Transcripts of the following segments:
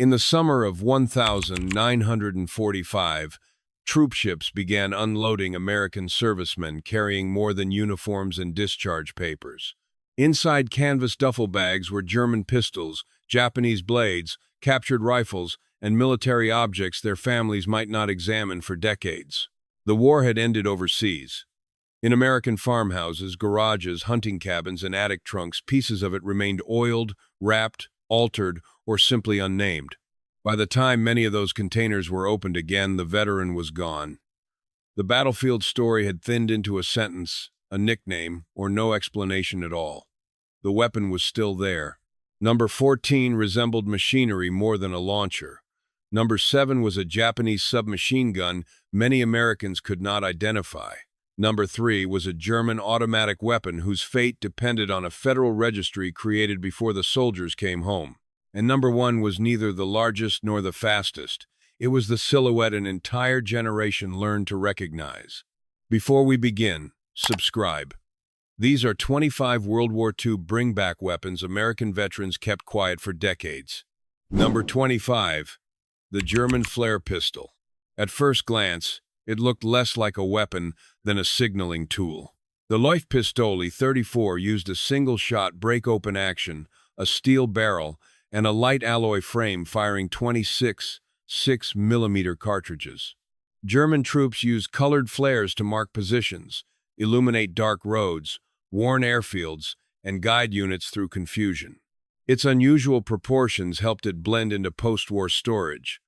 In the summer of 1945, troop ships began unloading American servicemen carrying more than uniforms and discharge papers. Inside canvas duffel bags were German pistols, Japanese blades, captured rifles, and military objects their families might not examine for decades. The war had ended overseas. In American farmhouses, garages, hunting cabins, and attic trunks, pieces of it remained oiled, wrapped, altered, or simply unnamed. By the time many of those containers were opened again, the veteran was gone. The battlefield story had thinned into a sentence, a nickname, or no explanation at all. The weapon was still there. Number 14 resembled machinery more than a launcher. Number 7 was a Japanese submachine gun many Americans could not identify. Number 3 was a German automatic weapon whose fate depended on a federal registry created before the soldiers came home. And number 1 was neither the largest nor the fastest. It was the silhouette an entire generation learned to recognize. Before we begin, subscribe. These are 25 World War II bring-back weapons American veterans kept quiet for decades. Number 25, the German flare pistol. At first glance, it looked less like a weapon than a signaling tool. The Luftpistole 34 used a single-shot break-open action, a steel barrel, and a light alloy frame firing 26 6mm cartridges. German troops used colored flares to mark positions, illuminate dark roads, warn airfields, and guide units through confusion. Its unusual proportions helped it blend into post-war storage.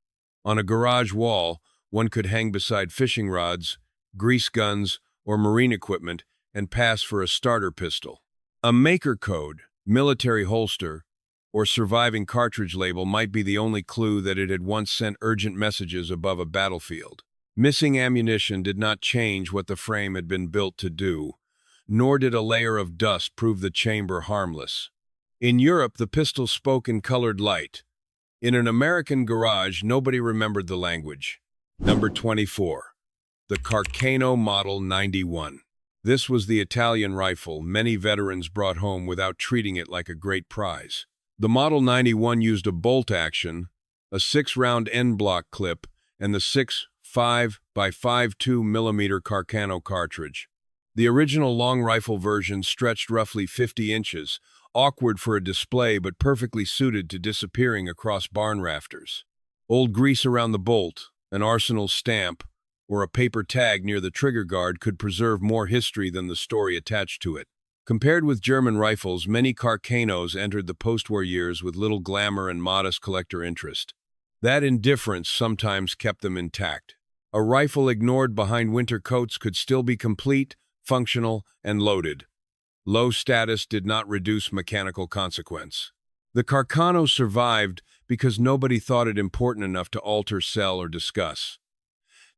On a garage wall, one could hang beside fishing rods, grease guns, or marine equipment and pass for a starter pistol. A maker code, military holster, or surviving cartridge label might be the only clue that it had once sent urgent messages above a battlefield. Missing ammunition did not change what the frame had been built to do, nor did a layer of dust prove the chamber harmless. In Europe, the pistol spoke in colored light. In an American garage, nobody remembered the language. Number 24. The Carcano Model 91. This was the Italian rifle many veterans brought home without treating it like a great prize. The Model 91 used a bolt action, a 6-round end-block clip, and the 5.52mm Carcano cartridge. The original long rifle version stretched roughly 50 inches, awkward for a display but perfectly suited to disappearing across barn rafters. Old grease around the bolt, an arsenal stamp, or a paper tag near the trigger guard could preserve more history than the story attached to it. Compared with German rifles, many Carcanos entered the post-war years with little glamour and modest collector interest. That indifference sometimes kept them intact. A rifle ignored behind winter coats could still be complete, functional, and loaded. Low status did not reduce mechanical consequence. The Carcano survived because nobody thought it important enough to alter, sell, or discuss.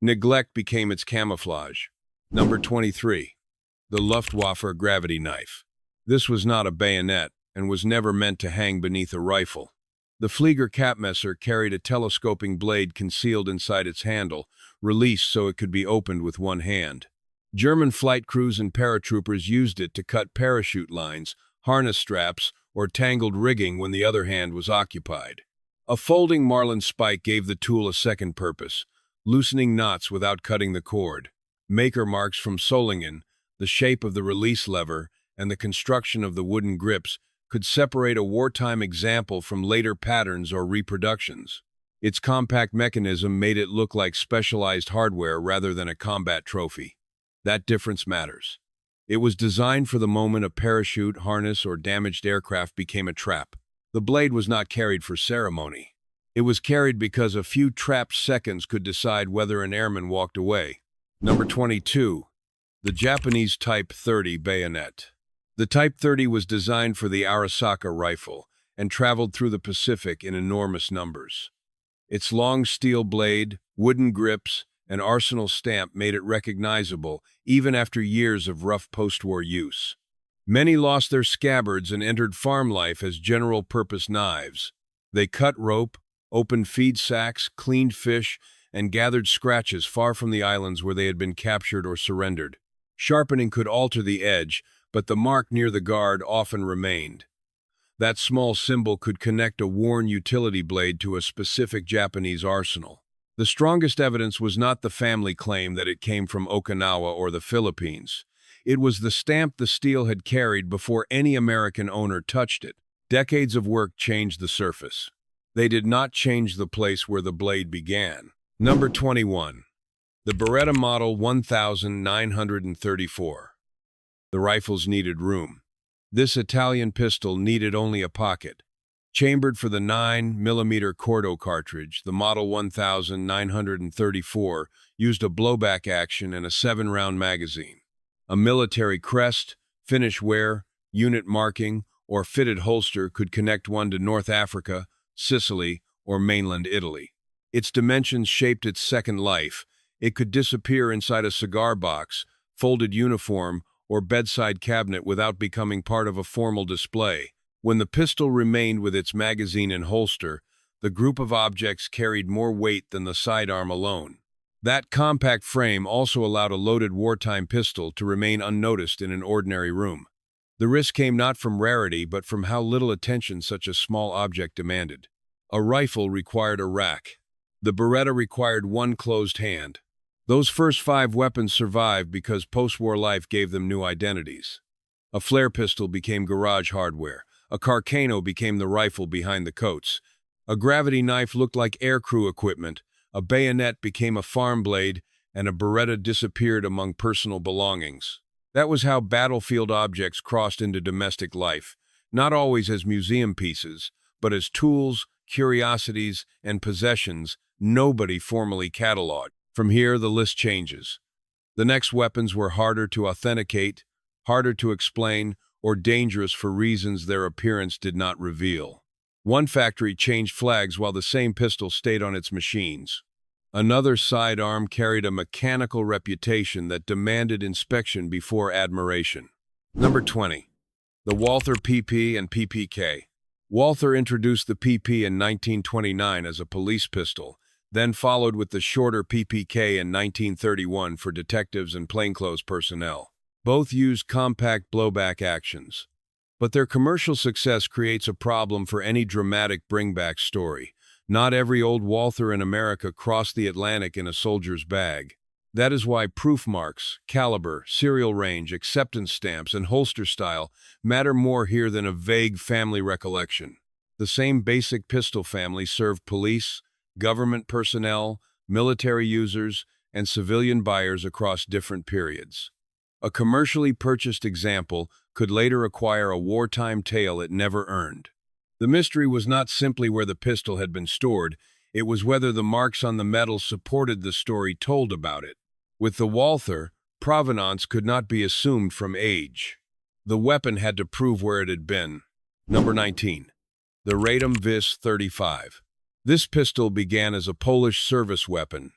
Neglect became its camouflage. Number 23. The Luftwaffe gravity knife. This was not a bayonet and was never meant to hang beneath a rifle. The Flieger Kapmesser carried a telescoping blade concealed inside its handle, released so it could be opened with one hand. German flight crews and paratroopers used it to cut parachute lines, harness straps, or tangled rigging when the other hand was occupied. A folding marlin spike gave the tool a second purpose, loosening knots without cutting the cord. Maker marks from Solingen, the shape of the release lever, and the construction of the wooden grips could separate a wartime example from later patterns or reproductions. Its compact mechanism made it look like specialized hardware rather than a combat trophy. That difference matters. It was designed for the moment a parachute, harness, or damaged aircraft became a trap. The blade was not carried for ceremony. It was carried because a few trapped seconds could decide whether an airman walked away. Number 22. The Japanese Type 30 bayonet. The Type 30 was designed for the Arisaka rifle and traveled through the Pacific in enormous numbers. Its long steel blade, wooden grips, and arsenal stamp made it recognizable even after years of rough post-war use. Many lost their scabbards and entered farm life as general-purpose knives. They cut rope, opened feed sacks, cleaned fish, and gathered scratches far from the islands where they had been captured or surrendered. Sharpening could alter the edge, but the mark near the guard often remained. That small symbol could connect a worn utility blade to a specific Japanese arsenal. The strongest evidence was not the family claim that it came from Okinawa or the Philippines. It was the stamp the steel had carried before any American owner touched it. Decades of work changed the surface. They did not change the place where the blade began. Number 21. The Beretta Model 1934. The rifles needed room. This Italian pistol needed only a pocket. Chambered for the 9mm Cordo cartridge, the Model 1934 used a blowback action and a 7-round magazine. A military crest, finish wear, unit marking, or fitted holster could connect one to North Africa, Sicily, or mainland Italy. Its dimensions shaped its second life. It could disappear inside a cigar box, folded uniform, or bedside cabinet without becoming part of a formal display. When the pistol remained with its magazine and holster, the group of objects carried more weight than the sidearm alone. That compact frame also allowed a loaded wartime pistol to remain unnoticed in an ordinary room. The risk came not from rarity, but from how little attention such a small object demanded. A rifle required a rack. The Beretta required one closed hand. Those first 5 weapons survived because post-war life gave them new identities. A flare pistol became garage hardware. A Carcano became the rifle behind the coats. A gravity knife looked like aircrew equipment. A bayonet became a farm blade, and a Beretta disappeared among personal belongings. That was how battlefield objects crossed into domestic life, not always as museum pieces, but as tools, curiosities, and possessions nobody formally cataloged. From here, the list changes. The next weapons were harder to authenticate, harder to explain, or dangerous for reasons their appearance did not reveal. One factory changed flags while the same pistol stayed on its machines. Another sidearm carried a mechanical reputation that demanded inspection before admiration. Number 20. The Walther PP and PPK. Walther introduced the PP in 1929 as a police pistol, then followed with the shorter PPK in 1931 for detectives and plainclothes personnel. Both used compact blowback actions. But their commercial success creates a problem for any dramatic bring-back story. Not every old Walther in America crossed the Atlantic in a soldier's bag. That is why proof marks, caliber, serial range, acceptance stamps, and holster style matter more here than a vague family recollection. The same basic pistol family served police, government personnel, military users, and civilian buyers across different periods. A commercially purchased example could later acquire a wartime tale it never earned. The mystery was not simply where the pistol had been stored, it was whether the marks on the metal supported the story told about it. With the Walther, provenance could not be assumed from age. The weapon had to prove where it had been. Number 19. The Radom Vis 35. This pistol began as a Polish service weapon,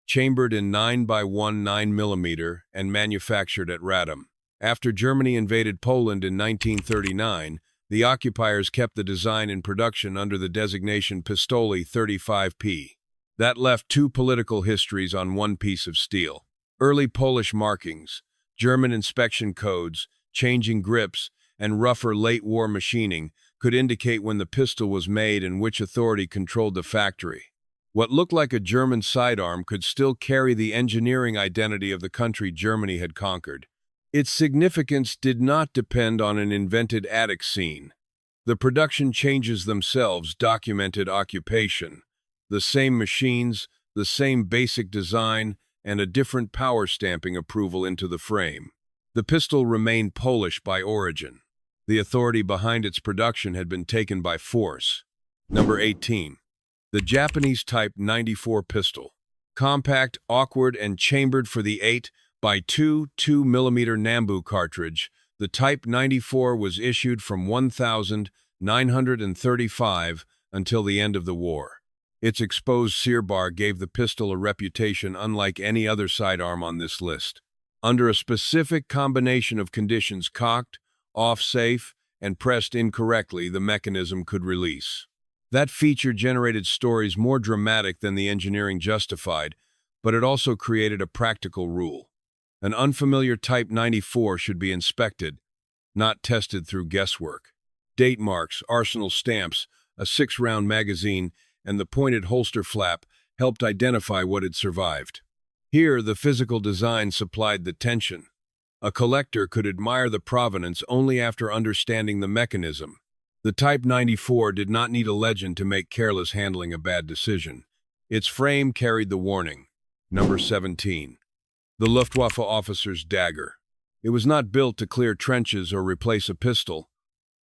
chambered in 9x1 9mm and manufactured at Radom. After Germany invaded Poland in 1939, the occupiers kept the design in production under the designation Pistoli 35P. That left 2 political histories on one piece of steel. Early Polish markings, German inspection codes, changing grips, and rougher late-war machining could indicate when the pistol was made and which authority controlled the factory. What looked like a German sidearm could still carry the engineering identity of the country Germany had conquered. Its significance did not depend on an invented attic scene. The production changes themselves documented occupation. The same machines, the same basic design, and a different power stamping approval into the frame. The pistol remained Polish by origin. The authority behind its production had been taken by force. Number 18. The Japanese Type 94 pistol. Compact, awkward, and chambered for the 8x2 2mm Nambu cartridge, the Type 94 was issued from 1935 until the end of the war. Its exposed sear bar gave the pistol a reputation unlike any other sidearm on this list. Under a specific combination of conditions, cocked, off-safe, and pressed incorrectly, the mechanism could release. That feature generated stories more dramatic than the engineering justified, but it also created a practical rule. An unfamiliar Type 94 should be inspected, not tested through guesswork. date marks, arsenal stamps, a 6-round magazine, and the pointed holster flap helped identify what had survived. Here, the physical design supplied the tension. A collector could admire the provenance only after understanding the mechanism. The Type 94 did not need a legend to make careless handling a bad decision. Its frame carried the warning. Number 17. The Luftwaffe officer's dagger. It was not built to clear trenches or replace a pistol.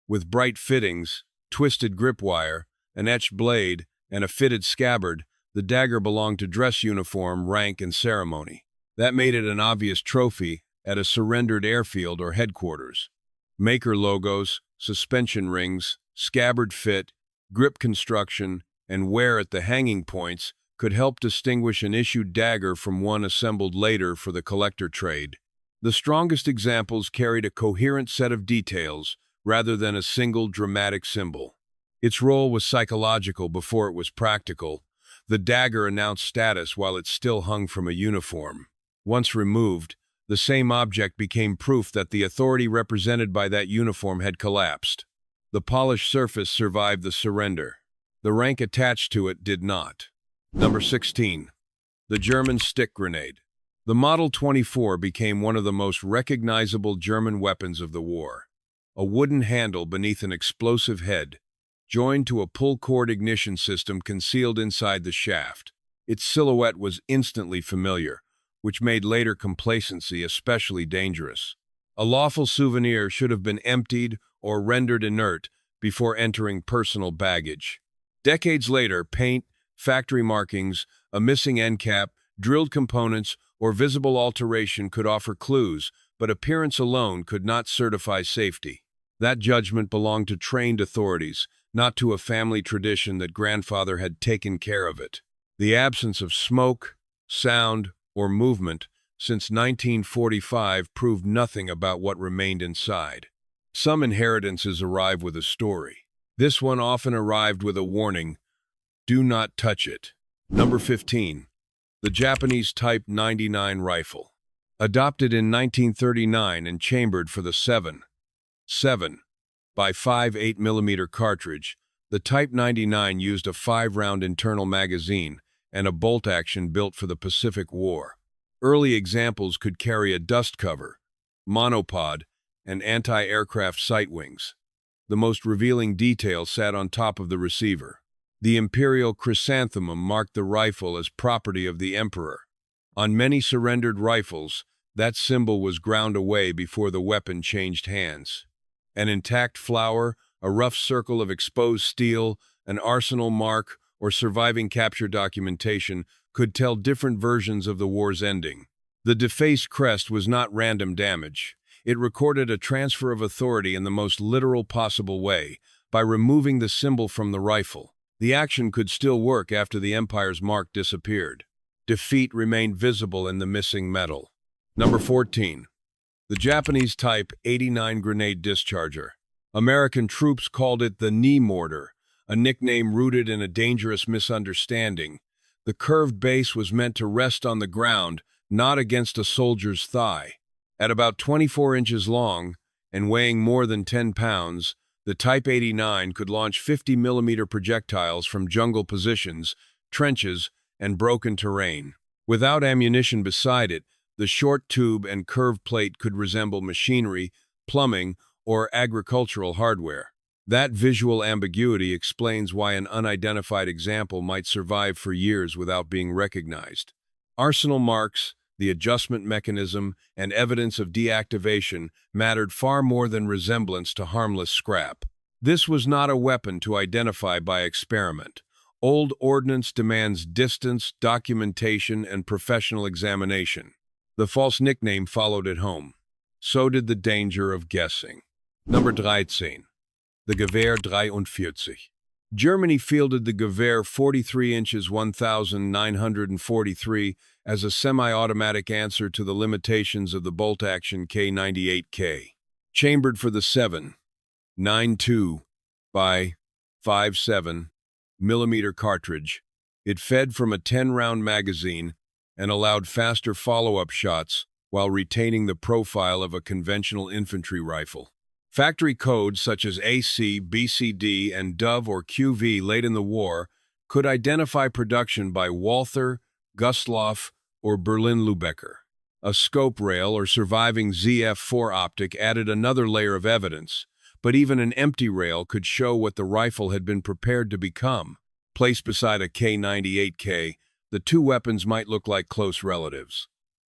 With bright fittings, twisted grip wire, an etched blade, and a fitted scabbard, the dagger belonged to dress uniform, rank, and ceremony. That made it an obvious trophy at a surrendered airfield or headquarters. Maker logos, suspension rings, scabbard fit, grip construction, and wear at the hanging points could help distinguish an issued dagger from one assembled later for the collector trade. The strongest examples carried a coherent set of details rather than a single dramatic symbol. Its role was psychological before it was practical. The dagger announced status while it still hung from a uniform. Once removed, the same object became proof that the authority represented by that uniform had collapsed. The polished surface survived the surrender. The rank attached to it did not. Number 16. The German stick grenade. The Model 24 became one of the most recognizable German weapons of the war. A wooden handle beneath an explosive head, joined to a pull-cord ignition system concealed inside the shaft. Its silhouette was instantly familiar, which made later complacency especially dangerous. A lawful souvenir should have been emptied or rendered inert before entering personal baggage. Decades later, paint, factory markings, a missing end cap, drilled components, or visible alteration could offer clues, but appearance alone could not certify safety. That judgment belonged to trained authorities, not to a family tradition that grandfather had taken care of it. The absence of smoke, sound, or movement since 1945 proved nothing about what remained inside. Some inheritances arrive with a story. This one often arrived with a warning, do not touch it. Number 15. The Japanese Type 99 rifle. Adopted in 1939 and chambered for the 7.7 by 5.8 mm cartridge, the Type 99 used a 5-round internal magazine and a bolt action built for the Pacific War. Early examples could carry a dust cover, monopod, and anti-aircraft sight wings. The most revealing detail sat on top of the receiver. The imperial chrysanthemum marked the rifle as property of the emperor. On many surrendered rifles, that symbol was ground away before the weapon changed hands. An intact flower, a rough circle of exposed steel, an arsenal mark, or surviving capture documentation could tell different versions of the war's ending. The defaced crest was not random damage. It recorded a transfer of authority in the most literal possible way, by removing the symbol from the rifle. The action could still work after the Empire's mark disappeared. Defeat remained visible in the missing metal. Number 14. The Japanese Type 89 grenade discharger. American troops called it the knee mortar, a nickname rooted in a dangerous misunderstanding. The curved base was meant to rest on the ground, not against a soldier's thigh. At about 24 inches long and weighing more than 10 pounds, the Type 89 could launch 50mm projectiles from jungle positions, trenches, and broken terrain. Without ammunition beside it, the short tube and curved plate could resemble machinery, plumbing, or agricultural hardware. That visual ambiguity explains why an unidentified example might survive for years without being recognized. Arsenal marks, the adjustment mechanism, and evidence of deactivation mattered far more than resemblance to harmless scrap. This was not a weapon to identify by experiment. Old ordnance demands distance, documentation, and professional examination. The false nickname followed it home. So did the danger of guessing. Number 13. The Gewehr 43. Germany fielded the Gewehr 43 inches 1943 as a semi-automatic answer to the limitations of the bolt-action K98K. Chambered for the 7.92 by 5.7 mm cartridge, it fed from a 10-round magazine and allowed faster follow-up shots while retaining the profile of a conventional infantry rifle. Factory codes such as AC, BCD, and Dove or QV late in the war could identify production by Walther, Gustloff, or Berlin-Lübecker. A scope rail or surviving ZF-4 optic added another layer of evidence, but even an empty rail could show what the rifle had been prepared to become. Placed beside a K98K, the two weapons might look like close relatives.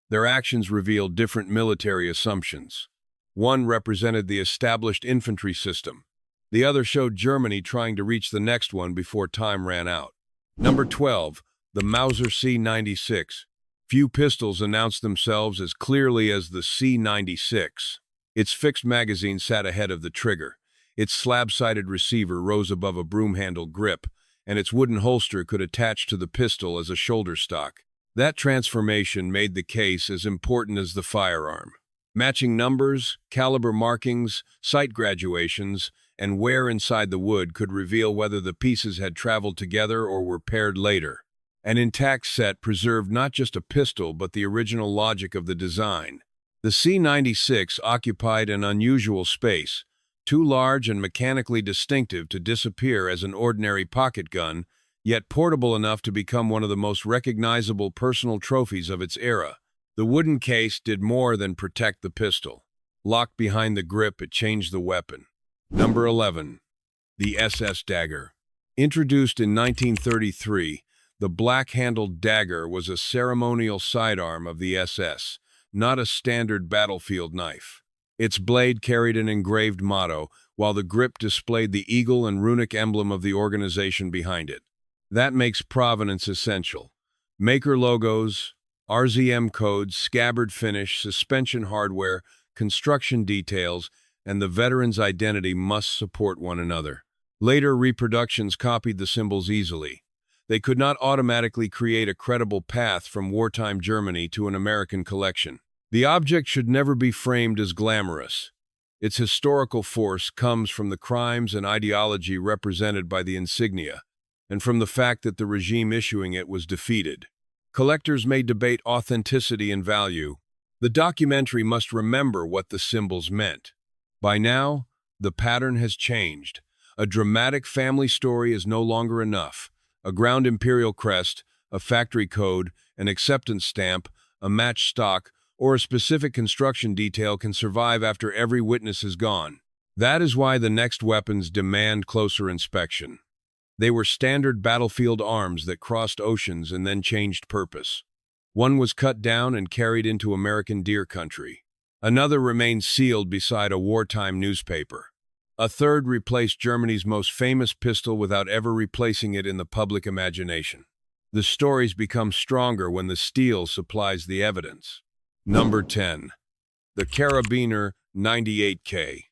Their actions revealed different military assumptions. One represented the established infantry system. The other showed Germany trying to reach the next one before time ran out. Number 12, the Mauser C96. Few pistols announced themselves as clearly as the C96. Its fixed magazine sat ahead of the trigger. Its slab-sided receiver rose above a broom-handle grip, and its wooden holster could attach to the pistol as a shoulder stock. That transformation made the case as important as the firearm. Matching numbers, caliber markings, sight graduations, and wear inside the wood could reveal whether the pieces had traveled together or were paired later. An intact set preserved not just a pistol but the original logic of the design. The C96 occupied an unusual space, too large and mechanically distinctive to disappear as an ordinary pocket gun, yet portable enough to become one of the most recognizable personal trophies of its era. The wooden case did more than protect the pistol. Locked behind the grip, it changed the weapon. Number 11. The SS Dagger. Introduced in 1933, the black-handled dagger was a ceremonial sidearm of the SS, not a standard battlefield knife. Its blade carried an engraved motto, while the grip displayed the eagle and runic emblem of the organization behind it. That makes provenance essential. Maker logos, RZM codes, scabbard finish, suspension hardware, construction details, and the veteran's identity must support one another. Later reproductions copied the symbols easily. They could not automatically create a credible path from wartime Germany to an American collection. The object should never be framed as glamorous. Its historical force comes from the crimes and ideology represented by the insignia, and from the fact that the regime issuing it was defeated. Collectors may debate authenticity and value. The documentary must remember what the symbols meant. By now, the pattern has changed. A dramatic family story is no longer enough. A ground imperial crest, a factory code, an acceptance stamp, a matched stock, or a specific construction detail can survive after every witness is gone. That is why the next weapons demand closer inspection. They were standard battlefield arms that crossed oceans and then changed purpose. One was cut down and carried into American deer country. Another remained sealed beside a wartime newspaper. A third replaced Germany's most famous pistol without ever replacing it in the public imagination. The stories become stronger when the steel supplies the evidence. Number 10. The Karabiner 98K.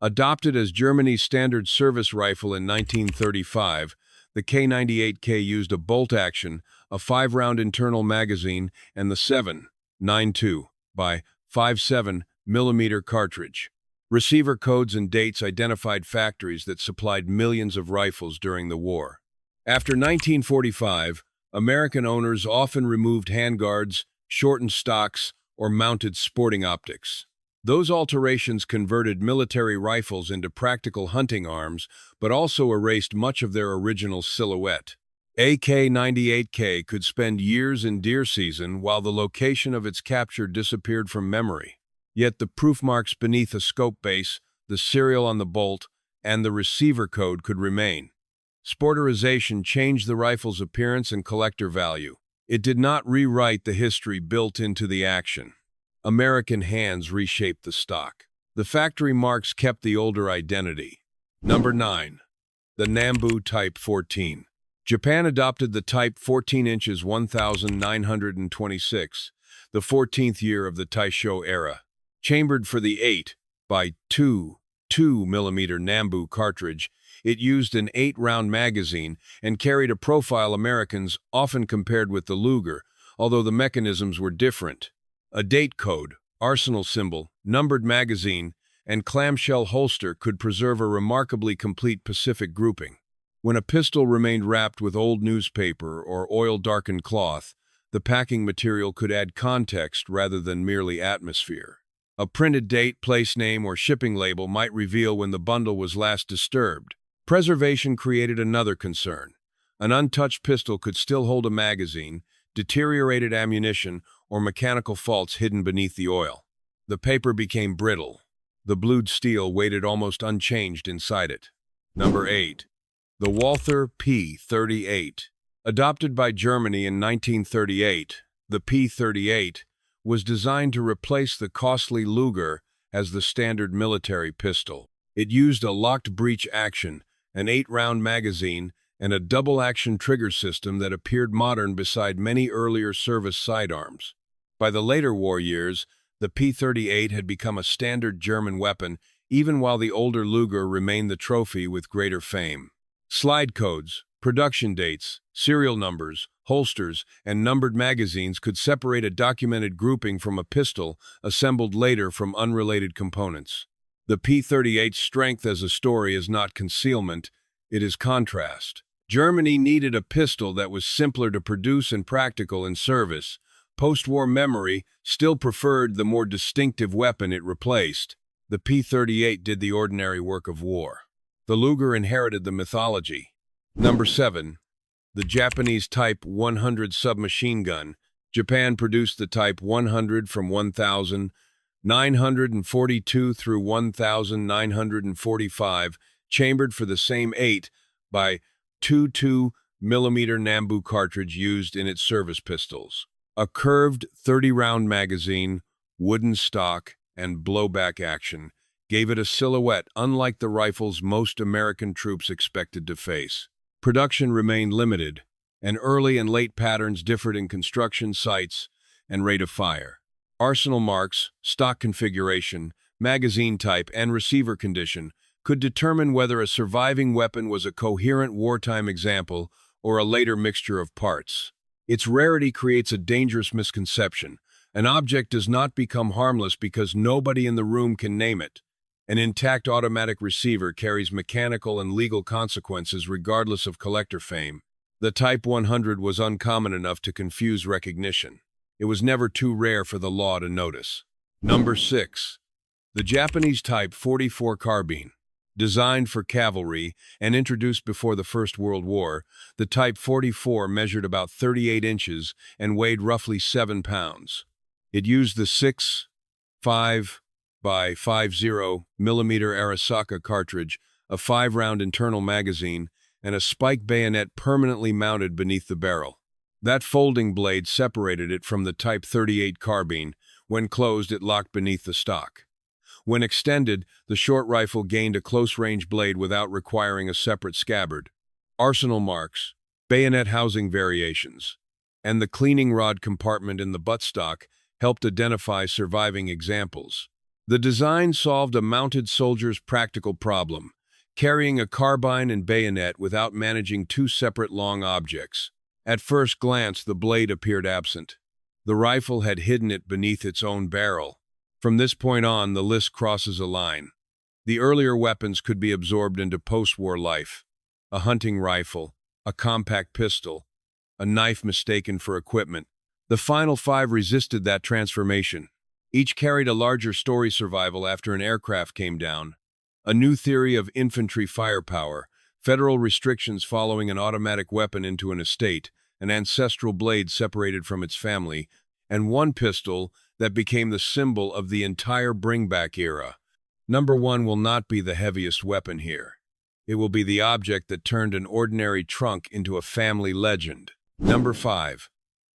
Adopted as Germany's standard service rifle in 1935, the K98K used a bolt-action, a 5-round internal magazine, and the 7.92 by 5.7 millimeter cartridge. Receiver codes and dates identified factories that supplied millions of rifles during the war. After 1945, American owners often removed handguards, shortened stocks, or mounted sporting optics. Those alterations converted military rifles into practical hunting arms, but also erased much of their original silhouette. AK-98K could spend years in deer season while the location of its capture disappeared from memory. Yet the proof marks beneath a scope base, the serial on the bolt, and the receiver code could remain. Sporterization changed the rifle's appearance and collector value. It did not rewrite the history built into the action. American hands reshaped the stock. The factory marks kept the older identity. Number 9. The Nambu Type 14. Japan adopted the Type 14 inches 1926, the 14th year of the Taisho era. Chambered for the 8x2 2mm Nambu cartridge, it used an 8-round magazine and carried a profile Americans often compared with the Luger, although the mechanisms were different. A date code, arsenal symbol, numbered magazine, and clamshell holster could preserve a remarkably complete Pacific grouping. When a pistol remained wrapped with old newspaper or oil-darkened cloth, the packing material could add context rather than merely atmosphere. A printed date, place name, or shipping label might reveal when the bundle was last disturbed. Preservation created another concern. An untouched pistol could still hold a magazine, deteriorated ammunition, or mechanical faults hidden beneath the oil. The paper became brittle. The blued steel waited almost unchanged inside it. Number 8. The Walther P-38. Adopted by Germany in 1938, the P-38 was designed to replace the costly Luger as the standard military pistol. It used a locked breech action, an 8-round magazine, and a double-action trigger system that appeared modern beside many earlier service sidearms. By the later war years, the P-38 had become a standard German weapon, even while the older Luger remained the trophy with greater fame. Slide codes, production dates, serial numbers, holsters, and numbered magazines could separate a documented grouping from a pistol assembled later from unrelated components. The P-38's strength as a story is not concealment, it is contrast. Germany needed a pistol that was simpler to produce and practical in service. Post-war memory still preferred the more distinctive weapon it replaced. The P-38 did the ordinary work of war. The Luger inherited the mythology. Number 7. The Japanese Type 100 submachine gun. Japan produced the Type 100 from 1942 through 1945, chambered for the same 8 by 22 mm Nambu cartridge used in its service pistols. A curved 30-round magazine, wooden stock, and blowback action gave it a silhouette unlike the rifles most American troops expected to face. Production remained limited, and early and late patterns differed in construction sites and rate of fire. Arsenal marks, stock configuration, magazine type, and receiver condition could determine whether a surviving weapon was a coherent wartime example or a later mixture of parts. Its rarity creates a dangerous misconception. An object does not become harmless because nobody in the room can name it. An intact automatic receiver carries mechanical and legal consequences regardless of collector fame. The Type 100 was uncommon enough to confuse recognition. It was never too rare for the law to notice. Number 6. The Japanese Type 44 carbine. Designed for cavalry and introduced before the First World War, the Type 44 measured about 38 inches and weighed roughly 7 pounds. It used the 6.5 by 50 mm Arisaka cartridge, a 5-round internal magazine, and a spike bayonet permanently mounted beneath the barrel. That folding blade separated it from the Type 38 carbine. When closed, it locked beneath the stock. When extended, the short rifle gained a close-range blade without requiring a separate scabbard. Arsenal marks, bayonet housing variations, and the cleaning rod compartment in the buttstock helped identify surviving examples. The design solved a mounted soldier's practical problem, carrying a carbine and bayonet without managing 2 separate long objects. At first glance, the blade appeared absent. The rifle had hidden it beneath its own barrel. From this point on, the list crosses a line. The earlier weapons could be absorbed into post-war life. A hunting rifle, a compact pistol, a knife mistaken for equipment. The final 5 resisted that transformation. Each carried a larger story survival after an aircraft came down. A new theory of infantry firepower, federal restrictions following an automatic weapon into an estate, an ancestral blade separated from its family, and one pistol that became the symbol of the entire bring-back era. Number 1 will not be the heaviest weapon here. It will be the object that turned an ordinary trunk into a family legend. Number 5.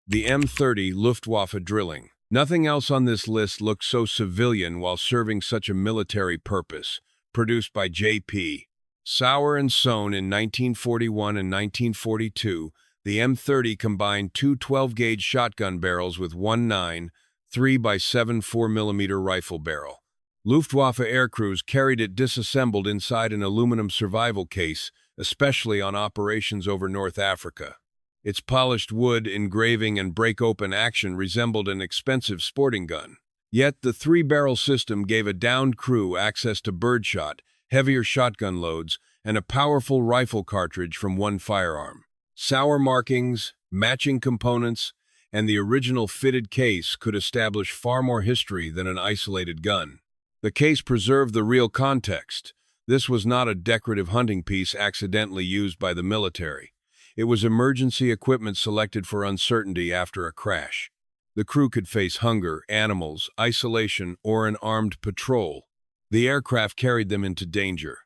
The M30 Luftwaffe drilling. Nothing else on this list looked so civilian while serving such a military purpose. Produced by J.P. Sauer and Sohn in 1941 and 1942, the M30 combined 2 12-gauge shotgun barrels with one 9.3 by 7 4mm rifle barrel. Luftwaffe aircrews carried it disassembled inside an aluminum survival case, especially on operations over North Africa. Its polished wood, engraving, and break-open action resembled an expensive sporting gun. Yet the 3-barrel system gave a downed crew access to birdshot, heavier shotgun loads, and a powerful rifle cartridge from one firearm. Sauer markings, matching components, and the original fitted case could establish far more history than an isolated gun. The case preserved the real context. This was not a decorative hunting piece accidentally used by the military. It was emergency equipment selected for uncertainty after a crash. The crew could face hunger, animals, isolation, or an armed patrol. The aircraft carried them into danger.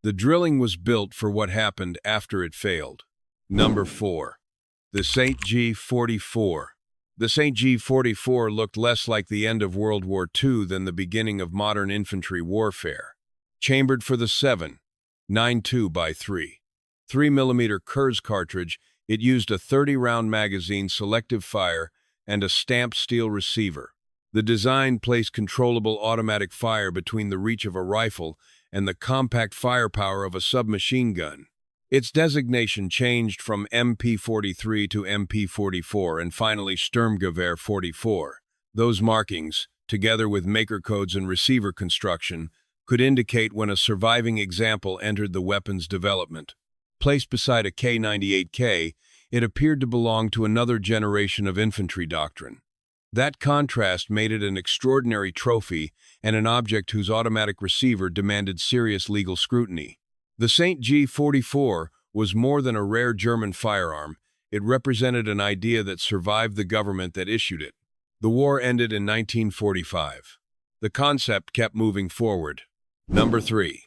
The drilling was built for what happened after it failed. Number 4. The St. G-44. The St. G-44 looked less like the end of World War II than the beginning of modern infantry warfare. Chambered for the 7.92x3 3mm Kurz cartridge, it used a 30-round magazine, selective fire, and a stamped steel receiver. The design placed controllable automatic fire between the reach of a rifle and the compact firepower of a submachine gun. Its designation changed from MP-43 to MP-44 and finally Sturmgewehr 44. Those markings, together with maker codes and receiver construction, could indicate when a surviving example entered the weapon's development. Placed beside a K-98K, it appeared to belong to another generation of infantry doctrine. That contrast made it an extraordinary trophy and an object whose automatic receiver demanded serious legal scrutiny. The St. G-44 was more than a rare German firearm. It represented an idea that survived the government that issued it. The war ended in 1945. The concept kept moving forward. Number 3.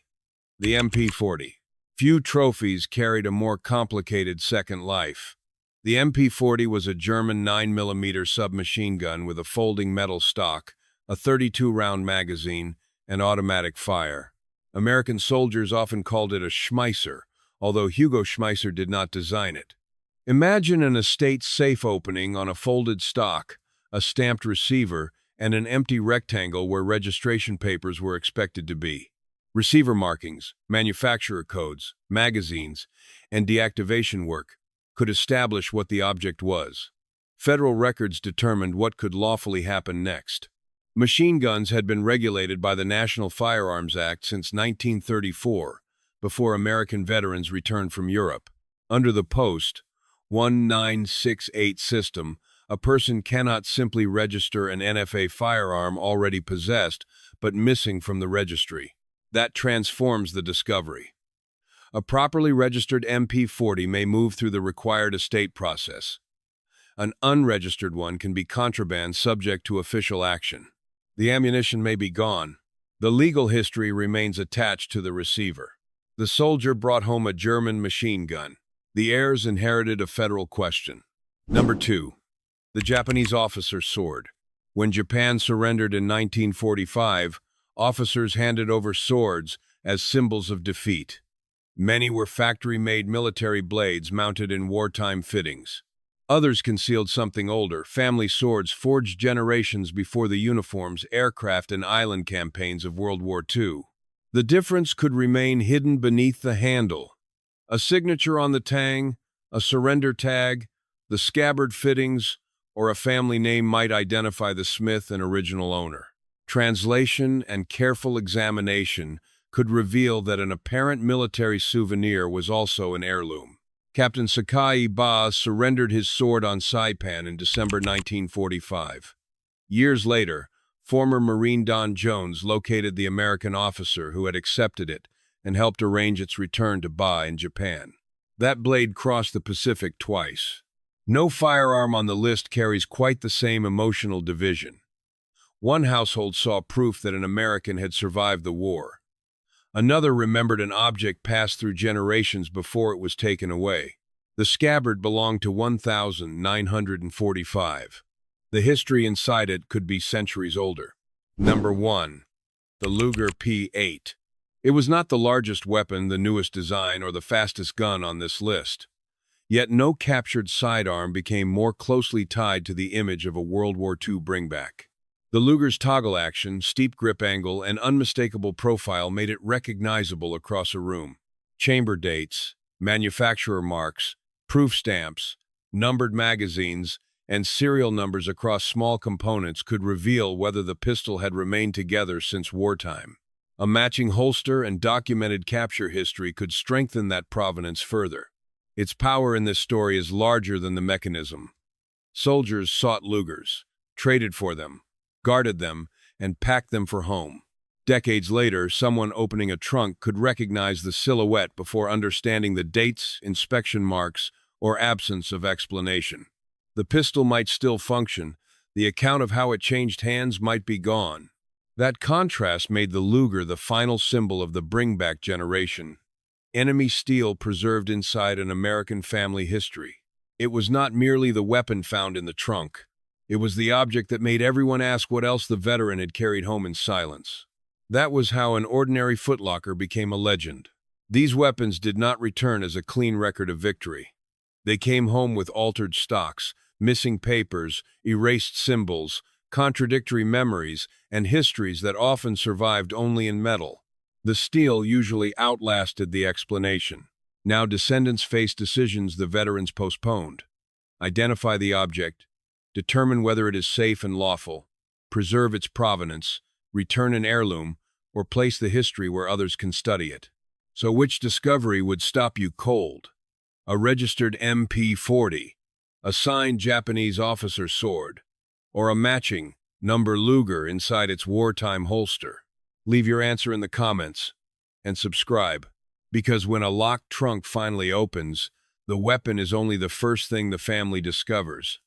The MP-40. Few trophies carried a more complicated second life. The MP-40 was a German 9mm submachine gun with a folding metal stock, a 32-round magazine, and automatic fire. American soldiers often called it a Schmeisser, although Hugo Schmeisser did not design it. Imagine an estate safe opening on a folded stock, a stamped receiver, and an empty rectangle where registration papers were expected to be. Receiver markings, manufacturer codes, magazines, and deactivation work could establish what the object was. Federal records determined what could lawfully happen next. Machine guns had been regulated by the National Firearms Act since 1934, before American veterans returned from Europe. Under the Post 1968 system, a person cannot simply register an NFA firearm already possessed but missing from the registry. That transforms the discovery. A properly registered MP-40 may move through the required estate process. An unregistered one can be contraband subject to official action. The ammunition may be gone. The legal history remains attached to the receiver. The soldier brought home a German machine gun. The heirs inherited a federal question. Number 2. The Japanese officer's sword. When Japan surrendered in 1945, officers handed over swords as symbols of defeat. Many were factory-made military blades mounted in wartime fittings. Others concealed something older, family swords forged generations before the uniforms, aircraft, and island campaigns of World War II. The difference could remain hidden beneath the handle. A signature on the tang, a surrender tag, the scabbard fittings, or a family name might identify the smith and original owner. Translation and careful examination could reveal that an apparent military souvenir was also an heirloom. Captain Sakai Ba surrendered his sword on Saipan in December 1945. Years later, former Marine Don Jones located the American officer who had accepted it and helped arrange its return to Ba in Japan. That blade crossed the Pacific twice. No firearm on the list carries quite the same emotional division. One household saw proof that an American had survived the war. Another remembered an object passed through generations before it was taken away. The scabbard belonged to 1945. The history inside it could be centuries older. Number 1. The Luger P8. It was not the largest weapon, the newest design, or the fastest gun on this list. Yet no captured sidearm became more closely tied to the image of a World War II bringback. The Luger's toggle action, steep grip angle, and unmistakable profile made it recognizable across a room. Chamber dates, manufacturer marks, proof stamps, numbered magazines, and serial numbers across small components could reveal whether the pistol had remained together since wartime. A matching holster and documented capture history could strengthen that provenance further. Its power in this story is larger than the mechanism. Soldiers sought Lugers, traded for them, guarded them, and packed them for home. Decades later, someone opening a trunk could recognize the silhouette before understanding the dates, inspection marks, or absence of explanation. The pistol might still function, the account of how it changed hands might be gone. That contrast made the Luger the final symbol of the bring-back generation. Enemy steel preserved inside an American family history. It was not merely the weapon found in the trunk. It was the object that made everyone ask what else the veteran had carried home in silence. That was how an ordinary footlocker became a legend. These weapons did not return as a clean record of victory. They came home with altered stocks, missing papers, erased symbols, contradictory memories, and histories that often survived only in metal. The steel usually outlasted the explanation. Now descendants face decisions the veterans postponed. Identify the object, determine whether it is safe and lawful, preserve its provenance, return an heirloom, or place the history where others can study it. So which discovery would stop you cold? A registered MP40, a signed Japanese officer's sword, or a matching number Luger inside its wartime holster? Leave your answer in the comments and subscribe, because when a locked trunk finally opens, the weapon is only the first thing the family discovers.